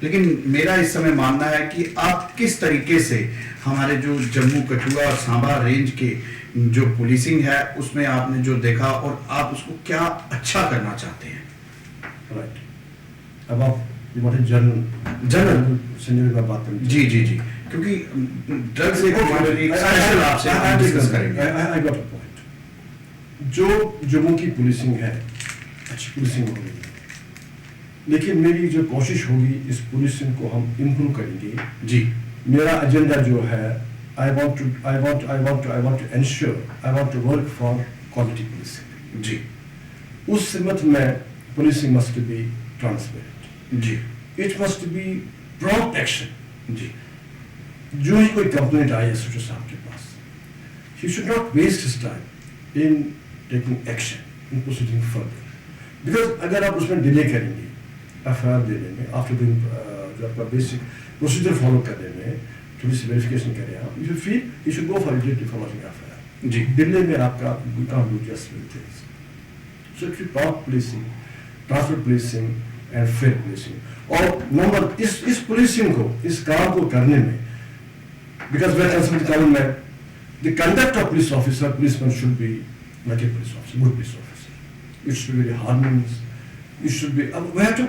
لیکن میرا اس سمے ماننا ہے کہ آپ کس طریقے سے ہمارے جو جموں کٹھوعہ اور سانبا رینج کے جو پولیسنگ ہے اس میں آپ نے جو دیکھا اور آپ اس کو کیا اچھا کرنا چاہتے ہیں؟ رائٹ. اب آپ جنرل سینئر میں بات کریں. جی جی جی، کیونکہ ڈرگز آپ سے ڈسکس کریں گے. جو جموں کی پولیسنگ ہے اچھی پولیسنگ ہو رہی ہے، لیکن میری جو کوشش ہوگی اس پولیسنگ کو ہم امپروو کریں گے. جی، میرا ایجنڈا جو ہے I want to ensure, I want to work for quality policing. جی اس سمت میں policing must be transparent. G It must be prompt action. جی جو ہی کوئی complaint I S H O صاحب کے پاس، he should not waste his time in taking action, in proceeding further. Because اگر آپ اس میں ڈیلے کریں گے ایف آئی آر دینے میں، آفٹر ڈوئنگ جو آپ کا بیسک پروسیجر فالو کرنے میں تھوڑی سی ویریفیکیشن کریں آپ، you feel you should go for immediately following F I R. جی ڈیلے میں آپ کا we can't do just with things. So it should proper policing, transport policing and fair policing. اور نمبر اس پولیسنگ کو، اس کام کو کرنے میں، because when consulting government, the conduct of police officer, policeman should be like a police officer, good police officer. It should be very harmonious. It should be. We have to.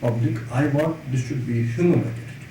public, I want this should be human-like attitude.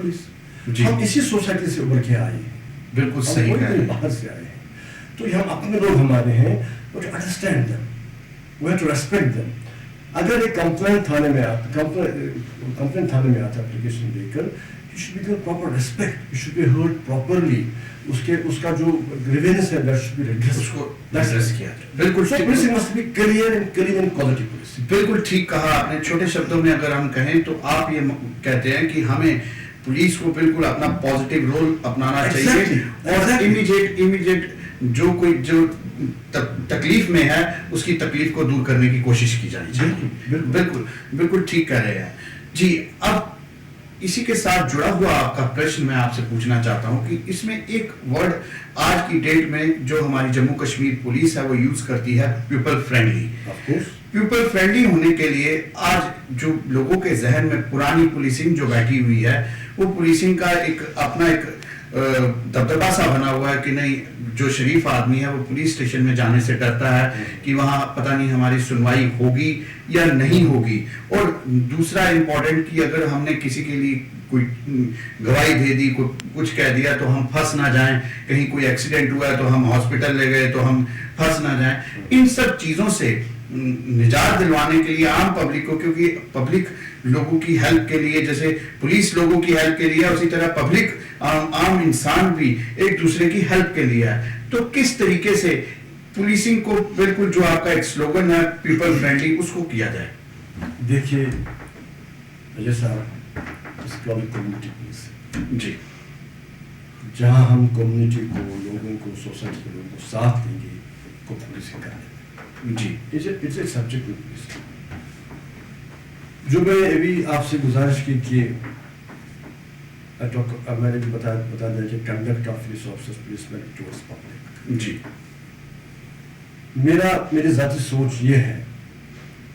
police. ہم اسی society سے ابھر کے آئے ہیں. بالکل صحیح ہے. ہم باہر سے آئے ہیں. تو ہم اپنے لوگ ہمارے ہیں. We have to understand them. We have to respect them. اگر ایک کمپلین تھانے میں آتا اپلیکیشن دے کر، you should be given proper respect, you should be heard properly. اس کا جو گریوینس ہے that should be redressed. اس کو ایڈریس کیا جائے. بالکل So policing must be clear and clean and quality policing. بالکل ٹھیک کہا آپ نے. چھوٹے شبدوں میں اگر ہم کہیں تو آپ یہ کہتے ہیں کہ ہمیں پولیس کو بالکل اپنا پازیٹیو رول اپنانا چاہیے اور امیڈیٹ جو کوئی جو تکلیف میں ہے اس کی تکلیف کو دور کرنے کی کوشش کی جانی چاہیے. بالکل بالکل ٹھیک کہہ رہے ہیں. جی، اب اسی کے ساتھ جڑا ہوا آپ کا پرشن میں آپ سے پوچھنا چاہتا ہوں کہ اس میں ایک ورڈ آج کی ڈیٹ میں جو ہماری جموں کشمیر پولیس ہے وہ یوز کرتی ہے، پیپل فرینڈلی. پیپل فرینڈلی ہونے کے لیے آج جو لوگوں کے ذہن میں پرانی پولیسنگ جو بیٹھی ہوئی ہے، وہ پولیسنگ کا ایک اپنا ایک دبدبا سا بنا ہوا ہے کہ نہیں، جو شریف آدمی ہے وہ پولیس اسٹیشن میں جانے سے ڈرتا ہے کہ وہاں پتہ نہیں ہماری سنوائی ہوگی یا نہیں ہوگی. اور دوسرا امپورٹنٹ کہ اگر ہم نے کسی کے لیے کوئی گواہی دے دی، کچھ کہہ دیا تو ہم پھنس نہ جائیں، کہیں کوئی ایکسیڈنٹ ہوا ہے تو ہم ہاسپٹل لے گئے تو ہم پھنس نہ جائیں. ان سب چیزوں سے نجات دلوانے کے لیے عام پبلک کو، کیونکہ پبلک لوگوں کی ہیلپ کے لیے، جیسے پولیس لوگوں کی ہیلپ کے لیے، اسی طرح پبلک عام انسان بھی ایک دوسرے کی ہیلپ کے لیے ہے. تو کس طریقے سے پولیسنگ کو بالکل جو آپ کا ایک سلوگن ہے پیپل فرینڈلی، اس کو کیا جائے؟ دیکھیے جیسا کمیونٹی پولیس، جی، جہاں ہم کمیونٹی کو، لوگوں کو، سوسائٹی کے لوگوں کو ساتھ دیں گے کو پولیسنگ کرنے میں، جی، اٹس اے سبجیکٹ پولیس. جو میں ابھی آپ سے گزارش کی کہ میں نے بھی بتا دیا کہ conduct of police officers policemen towards public. جی، میری ذاتی سوچ یہ ہے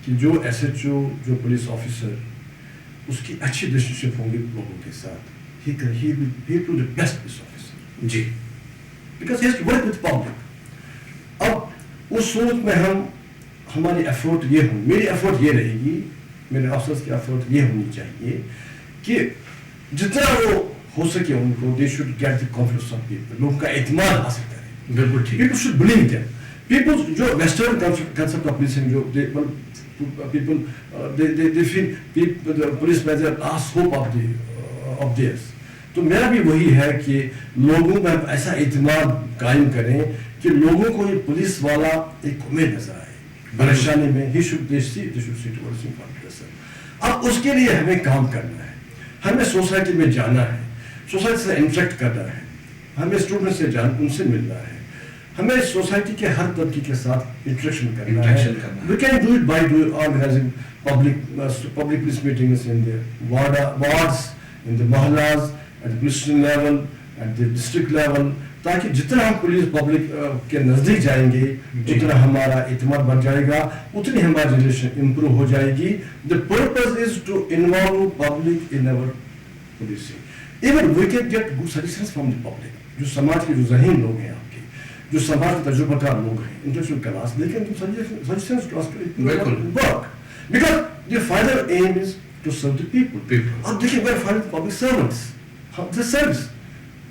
کہ جو ایس ایچ او، جو پولیس آفیسر، اس کی اچھی ریلیشن شپ ہوں گی لوگوں کے ساتھ. he will be the best police officer. G, because he has to work with public. اب اس صورت میں ہماری ایفورٹ یہ ہوں، میری ایفورٹ یہ رہے گی، میرے آفیسرز کی ایفورٹ یہ ہونی چاہیے کہ جتنا وہ ہو سکے ان کو they should get the confidence of people. لوگوں کا اعتماد حاصل کریں. بالکل ٹھیک. People should believe them. People جو ویسٹرن concept of policing جو people they feel the policemen are last hope of theirs. تو میرا بھی وہی ہے کہ لوگوں میں ایسا اعتماد قائم کریں کہ لوگوں کو یہ پولیس والا ایک امید نظر آئے پریشانی میں. They should see towards him. اب اس کے لیے ہمیں کام کرنا ہے، ہمیں سوسائٹی میں جانا ہے، سوسائٹی سے انٹریکٹ کرنا ہے، ہمیں اسٹوڈنٹ سے ان سے ملنا ہے، ہمیں سوسائٹی کے ہر طبقے کے ساتھ انٹریکشن کرنا ہے. We can do it by organizing public police meetings in the wards, in the mohallas, at the police level, at the district level, تاکہ جتنا ہم پولیس پبلک کے نزدیک جائیں گے اتنا ہمارا اعتماد بڑھ جائے گا, اتنی ہماری ریلیشن امپروو ہو جائے گی. The purpose is to involve public in our policing. Even we can get good suggestions from the public. جو سماج کے جو ذہین لوگ ہیں آپ کے, جو سماج کے تجربہ کار لوگ ہیں, انٹلیکچوئل کلاس, لیکن suggestions to us to work. Because the final aim is to serve the people. اب دیکھیں we're fighting public servants. The service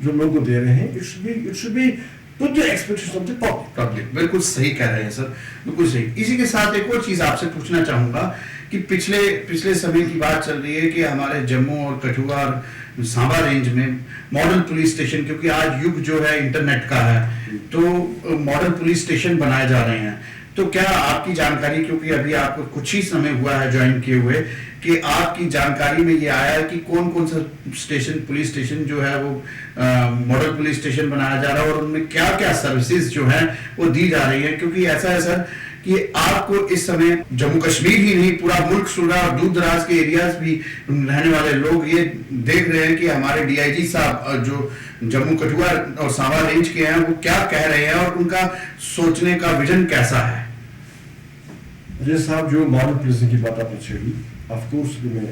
جو لوگوں کو دے رہے ہیں, it should be put the expectations of the public. بالکل صحیح کہہ رہے ہیں سر, بالکل صحیح. اسی کے ساتھ ایک اور چیز آپ سے پوچھنا چاہوں گا کہ پچھلے سمے کی بات چل رہی ہے کہ ہمارے جموں اور کٹھوا اور سانبا رینج میں ماڈل پولیس اسٹیشن, کیونکہ آج یگ جو ہے انٹرنیٹ کا ہے, تو ماڈل پولیس اسٹیشن بنائے جا رہے ہیں. تو کیا آپ کی جانکاری, کیونکہ ابھی آپ کو کچھ ہی سمے ہوا ہے جوائن کیے ہوئے, کہ آپ کی جانکاری میں یہ آیا ہے کہ کون کون سا اسٹیشن, پولیس اسٹیشن جو ہے وہ ماڈل پولیس اسٹیشن بنایا جا رہا ہے, اور ان میں کیا کیا سروسز جو ہیں وہ دی جا رہی ہیں؟ کیونکہ ایسا ہے سر کہ آپ کو اس سمے جموں کشمیر ہی نہیں پورا ملک سن رہا, اور دور دراز کے ایریاز بھی رہنے والے لوگ یہ دیکھ رہے ہیں کہ ہمارے ڈی آئی جی صاحب جو جموں کٹھوا اور سانبا رینج کے ہیں وہ کیا کہہ رہے ہیں, اور ان کا سوچنے کا ویژن کیسا ہے. اجے صاحب, جو ماڈل پولیسنگ کی بات آپ نے چھیڑی, آف کورس بھی میں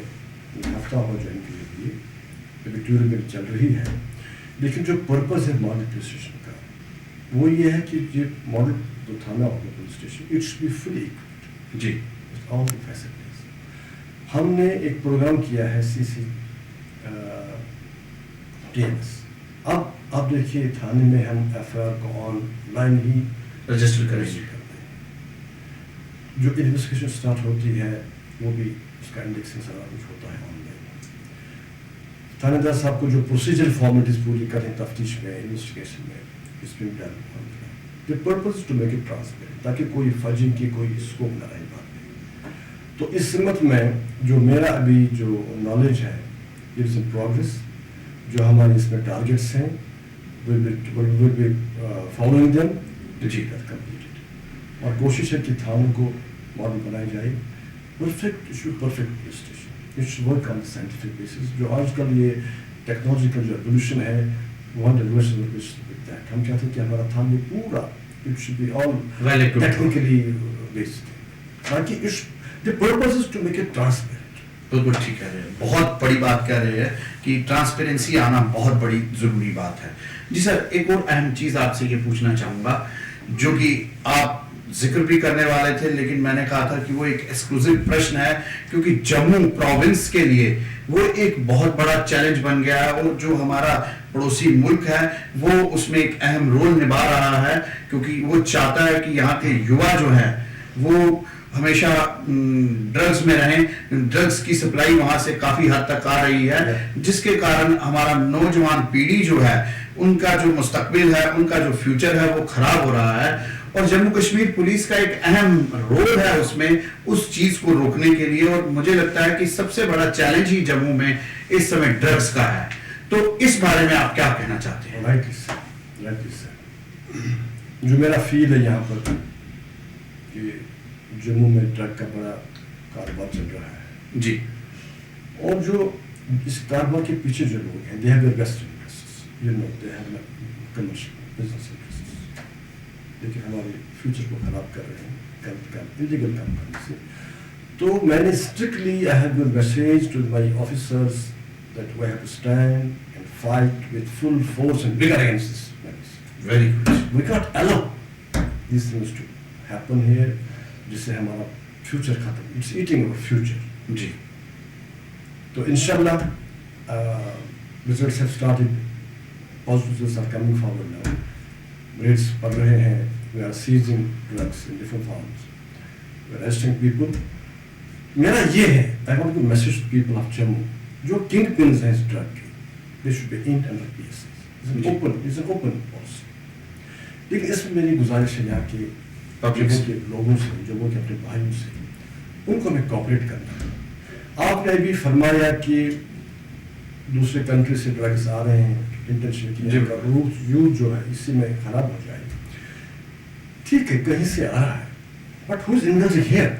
ہفتہ ہو جوائن کے لیے ابھی ٹور میں چل رہی ہے, لیکن جو پرپز ہے ماڈل پولیس اسٹیشن کا وہ یہ ہے کہ یہ ماڈل جو تھانہ ہوگا police station, it should be fully equipped جی آل دی فیسلٹیز. ہم نے ایک پروگرام کیا ہے C C T M S. اب دیکھیے تھانے میں ہم ایف آئی آر کو آن لائن ہی رجسٹر کریں گے. جو انویسٹیگیشن اسٹارٹ ہوتی ہے وہ بھی اس کا انڈیکسنگ سارا کچھ ہوتا ہے آن لائن. تھانے دار صاحب کو جو پروسیجر فارمیلٹیز پوری کریں تفتیش میں, انویسٹیگیشن میں, اس میں ڈن ہوتا ہے. The purpose to make it transparent, تاکہ کوئی فجنگ کی کوئی اسکوپ نہ رہے بات میں. تو اس سمت میں جو میرا ابھی جو نالج ہے اٹ از ان پروگریس. جو ہمارے اس میں ٹارگیٹس ہیں will be following them to get that completed. اور کوشش ہے کہ تھانوں کو ماڈل بنائی جائے perfect, it should perfect police station, it should work on scientific basis. جو آج کل یہ ٹیکنالوجیکل جو ایولیوشن ہے وہ ہم چاہتے ہیں کہ ہمارا تھانہ پورا it should be all technically based, تاکہ the purpose is to make it transparent. بالکل ٹھیک کہہ رہے ہیں, بہت بڑی بات کہہ رہے ہیں کہ ٹرانسپیرنسی آنا بہت بڑی ضروری بات ہے. جی سر, ایک اور اہم چیز آپ سے یہ پوچھنا چاہوں گا جو کہ آپ ذکر بھی کرنے والے تھے, لیکن میں نے کہا تھا کہ وہ ایک ایکسکلوزیو پرشن ہے, کیونکہ جموں پروونس کے لیے وہ ایک بہت بڑا چیلنج بن گیا ہے, اور جو ہمارا پڑوسی ملک ہے وہ اس میں ایک اہم رول نبھا رہا ہے, کیونکہ وہ چاہتا ہے کہ یہاں کے یوا جو ہیں وہ ہمیشہ ڈرگز میں رہیں. ڈرگز کی سپلائی وہاں سے کافی حد تک آ رہی ہے, جس کے کارن ہمارا نوجوان پیڑھی جو ہے ان کا جو مستقبل ہے, ان کا جو فیوچر ہے وہ خراب ہو رہا ہے, اور جموں کشمیر پولیس کا ایک اہم رول ہے اس میں اس چیز کو روکنے کے لیے. اور مجھے لگتا ہے کہ سب سے بڑا چیلنج ہی جموں میں اس سمے ڈرگز کا ہے. تو اس بارے میں آپ کیا کہنا چاہتے ہیں؟ جو میرا فیل ہے یہاں پر کہ جموں میں ڈرگ کا بڑا کاروبار چل رہا ہے جی, اور جو اس کاروبار کے پیچھے جو لوگ ہیں they have their best interests, you know, they have commercial business interests, لیکن ہمارے فیوچر کو خراب کر رہے ہیں انلیگل کام کرنے سے. تو میں نے strictly I have given message to my officers that we have to stand and fight with full force and vigor against this menace. Very good. We can't allow these things to happen here, جس سے ہمارا future ختم, it's eating over future. جی, تو انشاءاللہ results have started, positives are coming forward now, raids پڑھ رہے ہیں, we are seizing drugs in different forms, we are arresting people. میرا یہ ہے, I want to give a message to people of Jammu, جو king pins ہیں اس drug کے, they should be inked under PSS. It's an open policy. لیکن اس میں میری گزارش ہے یہاں کے جموں کے لوگوں سے, جموں کے اپنے بھائیوں سے, ان کو ہمیں کوآپریٹ کرنا ہے. آپ نے بھی فرمایا کہ دوسرے کنٹری سے ڈرگس آ رہے ہیں, انٹینشن کی یوتھ جو ہے اسی میں خراب ہو جائے. ٹھیک ہے, کہیں سے آ رہا ہے, but who is indulging here,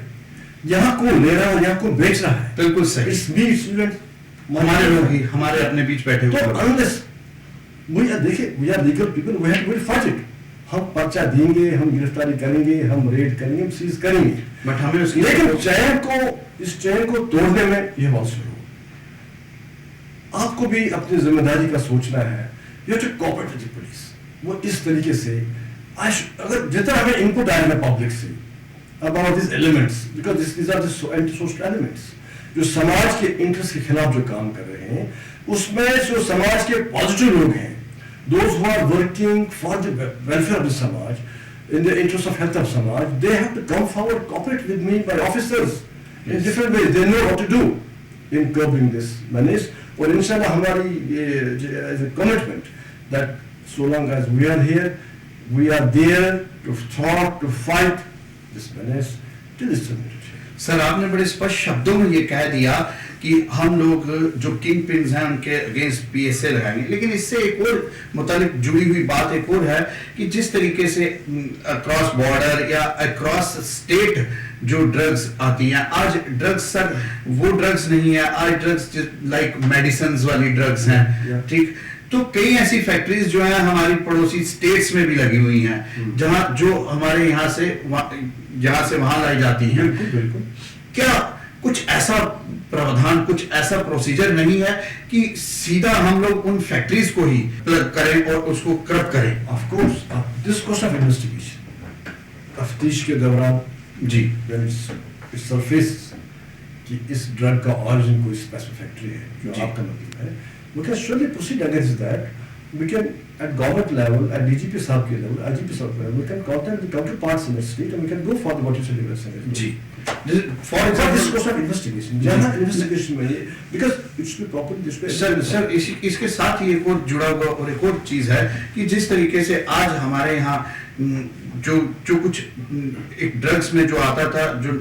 یہاں کون لے رہا ہے اور یہاں کون بیچ رہا ہے؟ بالکل صحیح, ہمارے لوگ ہی ہمارے اپنے بیچ بیٹھے ہوئے. تو unless دیکھیں we are legal people, we have to fight it. ہم پرچہ دیں گے, ہم گرفتاری کریں گے, ہم ریڈ کریں گے, ہم سیز کریں گے, بٹ ہمیں اس لیکن اس چین کو توڑنے میں یہ بہت ضرور. آپ کو بھی اپنی ذمہ داری کا سوچنا ہے. You have to cooperate with the police. وہ اس طریقے سے اگر جتنا ہمیں ان پٹ آئے نا پبلک سے about these elements, because these are the anti-social elements جو سماج کے انٹرسٹ کے خلاف جو کام کر رہے ہیں, اس میں جو سماج کے پازیٹیو لوگ ہیں, those who are working for the welfare of the samaj, in the interest of health of samaj, they have to come forward, cooperate with me by officers in different ways. They know what to do in curbing this menace. اور انشاءاللہ ہماری commitment that so long as we are here, we are there to talk, to fight this menace till it's terminated. سر آپ نے بڑے اسپشٹ شبدوں میں یہ کہہ دیا کہ ہم لوگ جو کنگ پنز ہیں ان کے اگینسٹ پی ایس اے لگائیں گے, لیکن اس سے ایک اور متعلق جڑی ہوئی بات ایک اور ہے کہ جس طریقے سے اکراس بارڈر یا اکراس اسٹیٹ جو ڈرگز آتی ہیں, آج ڈرگز سر وہ ڈرگز نہیں ہے, آج ڈرگز لائک میڈیسنز والی ڈرگز ہیں, ٹھیک. تو کئی ایسی فیکٹریز جو ہیں ہماری پڑوسی اسٹیٹس میں بھی لگی ہوئی ہیں جہاں جو ہمارے یہاں سے وہاں لائی جاتی ہیں. کیا کچھ ایسا پراودھان, کچھ ایسا پروسیجر نہیں ہے کہ سیدھا ہم لوگ ان فیکٹریز کو ہی پلگ کریں اور اس کو کرب کریں؟ آف کورس دس کوسٹ آف انویسٹیگیشن, تفتیش کے دوران جی سرفیس کہ اس ڈرگ کا اوریجن کوئی اسپیسیفک فیکٹری ہے جو آپ کا مطلب ہے, we can surely proceed against that. We can at government level, at DGP صاحب کے level, IGP صاحب کے level, we can contact the counterparts in the state and we can go for what you said. G for example this course of investigation جہاں investigation میں because it should be properly سر اس کے ساتھ ہی ایک اور جڑا ہوا اور ایک اور چیز ہے کہ جس طریقے سے آج ہمارے یہاں جو کچھ ایک ڈرگس میں جو آتا تھا جو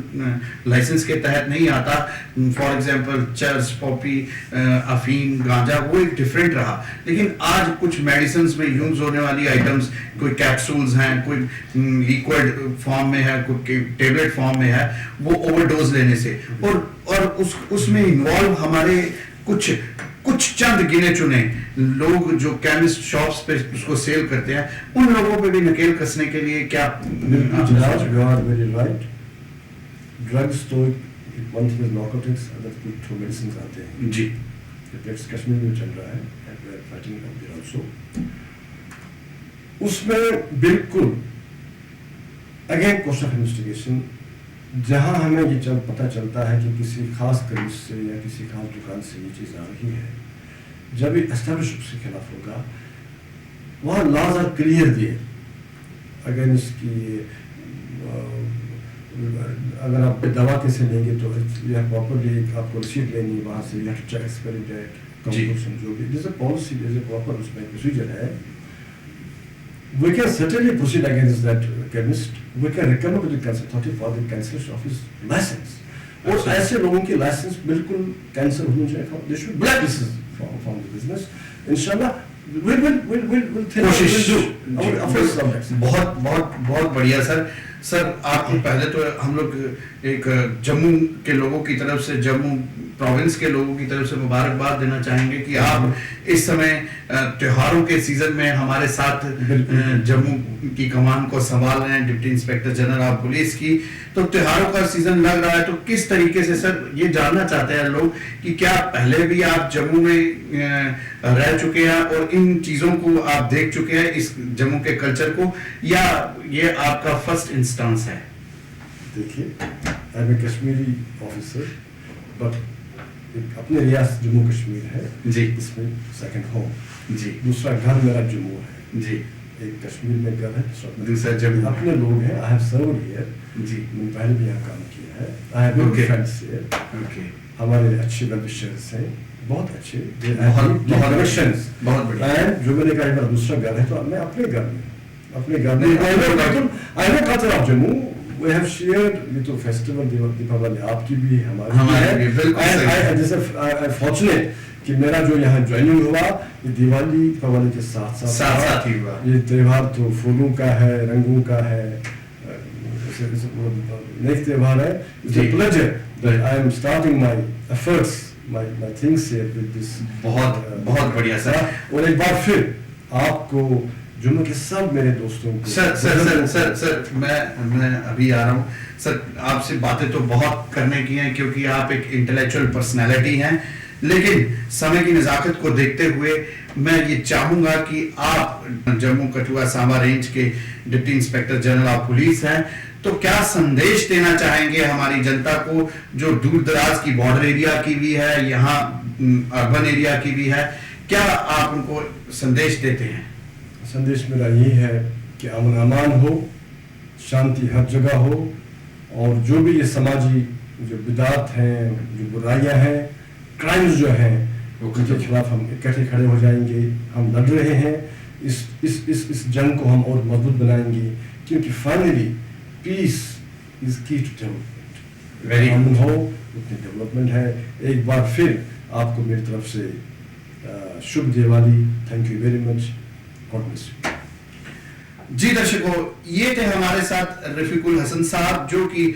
لائسنس کے تحت نہیں آتا, فار ایگزامپل چرس, پاپی, افیم, گانجا, وہ ایک ڈفرینٹ رہا. لیکن آج کچھ میڈیسنز میں یوز ہونے والی آئٹمس, کوئی کیپسولز ہیں, کوئی لیکوڈ فارم میں ہے, کوئی ٹیبلٹ فارم میں ہے, وہ اوور ڈوز لینے سے اور اس میں انوالو ہمارے کچھ چند گنے چنے لوگ جو کیمسٹ شاپس پہ اس کو سیل کرتے ہیں, ان لوگوں پہ بھی نکیل کسنے کے لیے کیا؟ ڈرگس تو one thing is narcotics, other کچھ میڈیسنز آتے ہیں جی, کشمیر میں چل رہا ہے آلسو. اس میں بالکل اگین کوسٹ آف انویسٹیگیشن جہاں ہمیں یہ پتہ چلتا ہے کہ کسی خاص کریز سے یا کسی خاص دکان سے یہ چیز آ رہی ہے, جب یہ اسٹیبلش اس کے خلاف ہوگا, وہاں لاز آر کلیئر دیے. اگر اس کی اگر آپ دوا کیسے لیں گے تو یہ پراپرلی آپ کو رسیٹ لینی ہے وہاں سے, you have to check expiry date, composition جو بھی دس a policy, this a proper اس میں پروسیجر ہے. We can certainly proceed against that chemist. We can recommend to the cancer authority for the cancellation of his license. اور ایسے لوگوں کی licence بالکل cancel ہونی چاہیے. They should be blacklisted from the business. Inshallah, we'll think. بہت بڑھیا سر. سر آپ کو پہلے تو ہم لوگ ایک جموں کے لوگوں کی طرف سے, جموں پروونس کے لوگوں کی طرف سے مبارکباد دینا چاہیں گے کہ آپ اس سمے تہواروں کے سیزن میں ہمارے ساتھ جموں کی کمان کو سنبھال رہے ہیں, deputy inspector general of police کی. تو تہواروں کا سیزن لگ رہا ہے, تو کس طریقے سے سر یہ جاننا چاہتے ہیں لوگ کہ کیا پہلے بھی آپ جموں میں رہ چکے ہیں اور ان چیزوں کو آپ دیکھ چکے ہیں, اس جموں کے کلچر کو, یا یہ آپ کا فرسٹ انسٹانس ہے؟ دیکھیے, I am a Kashmiri officer, but اپنے ریاست جموں کشمیر ہے جی, اس میں سیکنڈ ہوم جی, دوسرا گھر میرا جموں ہے جی, ایک کشمیر میں گھر ہے, دوسرا جموں. اپنے لوگ ہیں. آئی ہیو سروڈ ہیئر جی, میں نے پہلے بھی یہاں کام کیا ہے. I have good friends here. ہمارے اچھے ویل وشرز ہیں, بہت اچھے, بہت بڑھیا. جو میں نے کہا میرا دوسرا گھر ہے, تو میں اپنے گھر میں I know culture of Jammu. We have shared یہ تو فیسٹیول دیپاولی آپ کی بھی ہماری ہے. جیسے فارچونیٹ کہ میرا جو یہاں جوائننگ ہوا یہ دیوالی دیپاولی کے ساتھ ساتھ ہی ہوا. یہ تہوار تو پھولوں کا ہے, رنگوں کا ہے, نیک تہوار ہے. It's a pleasure that I am starting my efforts, my things here with this. بہت بڑھیا سر. اور ایک بار پھر آپ کو جمعہ کے سب میرے دوستوں کو سر میں ابھی آ رہا ہوں سر. آپ سے باتیں تو بہت کرنے کی ہیں کیونکہ آپ ایک انٹلیکچوئل پرسنالٹی ہیں, لیکن سمے کی نزاکت کو دیکھتے ہوئے میں یہ چاہوں گا کہ آپ جموں کٹھوعہ سانبا رینج کے deputy inspector general of police ہیں, تو کیا سندیش دینا چاہیں گے ہماری جنتا کو جو دور دراز کی بارڈر ایریا کی بھی ہے, یہاں اربن ایریا کی بھی ہے, کیا آپ ان کو سندیش دیتے ہیں؟ سندیش میرا یہ ہے کہ امن امان ہو, شانتی ہر جگہ ہو, اور جو بھی یہ سماجی جو بدعات ہیں, جو برائیاں ہیں, کرائمز جو ہیں, ان کے خلاف ہم اکٹھے کھڑے ہو جائیں گے. ہم لڑ رہے ہیں, اس جنگ کو ہم اور مضبوط بنائیں گے, کیونکہ فائنلی پیس از کی ٹو ڈیولپمنٹ. امن ہو اتنی ڈیولپمنٹ ہے. ایک بار پھر آپ کو میری طرف سے شبھ Diwali. Thank you very much. God bless you. جی درشکو, یہ تھے ہمارے ساتھ رفیق الحسن صاحب جو کہ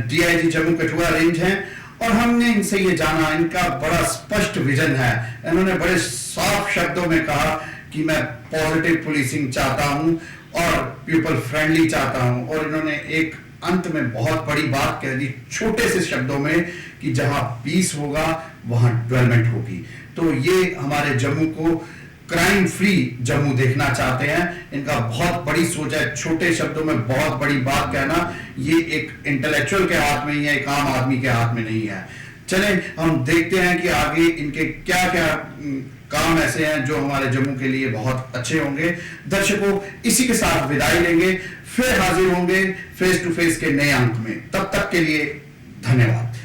D I G Jammu Kathua range ہیں, اور ہم نے ان سے یہ جانا ان کا بڑا اسپشٹ ویژن ہے. انہوں نے بڑے صاف شبدوں میں کہا کہ میں پازیٹیو پولیسنگ چاہتا ہوں اور پیپل فرینڈلی چاہتا ہوں, اور انہوں نے ایک انت میں بہت بڑی بات کہہ دی چھوٹے سے شبدوں میں کہ جہاں پیس ہوگا وہاں ڈیولپمنٹ ہوگی. تو یہ ہمارے جموں کو کرائم فری جموں دیکھنا چاہتے ہیں. ان کا بہت بڑی سوچ ہے, چھوٹے شبدوں میں بہت بڑی بات کہنا یہ ایک انٹلیکچوئل کے ہاتھ میں ہی ہے, ایک عام آدمی کے ہاتھ میں نہیں ہے. چلیں ہم دیکھتے ہیں کہ آگے ان کے کیا کیا کام ایسے ہیں جو ہمارے جموں کے لیے بہت اچھے ہوں گے. درشکوں, اسی کے ساتھ ودائی لیں گے, پھر حاضر ہوں گے فیس ٹو فیس کے نئے انک میں. تب تک کے لیے دھنیہ واد.